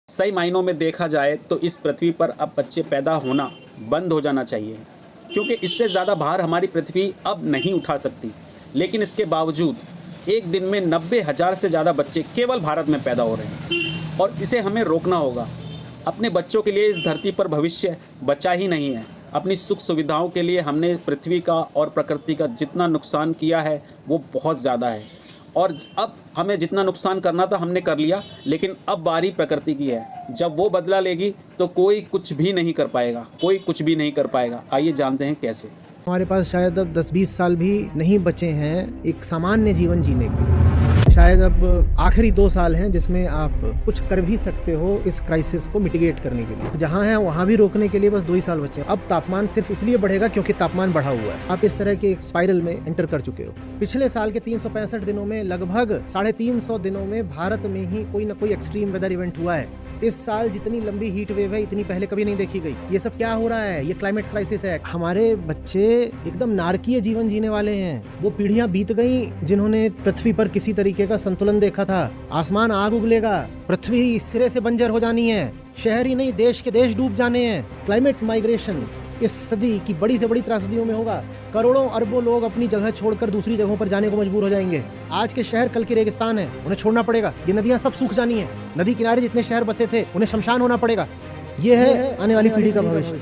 सही मायनों में देखा जाए तो इस पृथ्वी पर अब बच्चे पैदा होना बंद हो जाना चाहिए, क्योंकि इससे ज़्यादा भार हमारी पृथ्वी अब नहीं उठा सकती। लेकिन इसके बावजूद एक दिन में 90,000 से ज़्यादा बच्चे केवल भारत में पैदा हो रहे हैं और इसे हमें रोकना होगा। अपने बच्चों के लिए इस धरती पर भविष्य बचा ही नहीं है। अपनी सुख सुविधाओं के लिए हमने पृथ्वी का और प्रकृति का जितना नुकसान किया है वो बहुत ज़्यादा है, और अब हमें जितना नुकसान करना था हमने कर लिया, लेकिन अब बारी प्रकृति की है। जब वो बदला लेगी तो कोई कुछ भी नहीं कर पाएगा, कोई कुछ भी नहीं कर पाएगा। आइए जानते हैं कैसे। हमारे पास शायद अब 10-20 साल भी नहीं बचे हैं एक सामान्य जीवन जीने के। शायद अब आखिरी 2 साल हैं जिसमें आप कुछ कर भी सकते हो इस क्राइसिस को मिटिगेट करने के लिए। जहां है वहां भी रोकने के लिए बस 2 ही साल बचे हैं। अब तापमान सिर्फ इसलिए बढ़ेगा क्योंकि तापमान बढ़ा हुआ है। आप इस तरह के एक स्पाइरल में एंटर कर चुके हो। पिछले साल के 365 दिनों में लगभग 350 दिनों में भारत में ही कोई ना कोई एक्सट्रीम वेदर इवेंट हुआ है। इस साल जितनी लंबी हीट वेव है इतनी पहले कभी नहीं देखी गई। ये सब क्या हो रहा है? ये क्लाइमेट क्राइसिस है। हमारे बच्चे एकदम नारकीय जीवन जीने वाले हैं। वो पीढ़ियां बीत गई जिन्होंने पृथ्वी पर किसी तरीके का संतुलन देखा था। आसमान आग उगलेगा, पृथ्वी इस सिरे से बंजर हो जानी है, शहर ही नहीं देश के देश डूब जाने हैं। क्लाइमेट माइग्रेशन इस सदी की बड़ी से बड़ी त्रासदियों में होगा। करोड़ों अरबों लोग अपनी जगह छोड़कर दूसरी जगहों पर जाने को मजबूर हो जाएंगे। आज के शहर कल के रेगिस्तान है, उन्हें छोड़ना पड़ेगा। ये नदियां सब सूख जानी है। नदी किनारे जितने शहर बसे थे उन्हें शमशान होना पड़ेगा। ये है आने वाली पीढ़ी का भविष्य।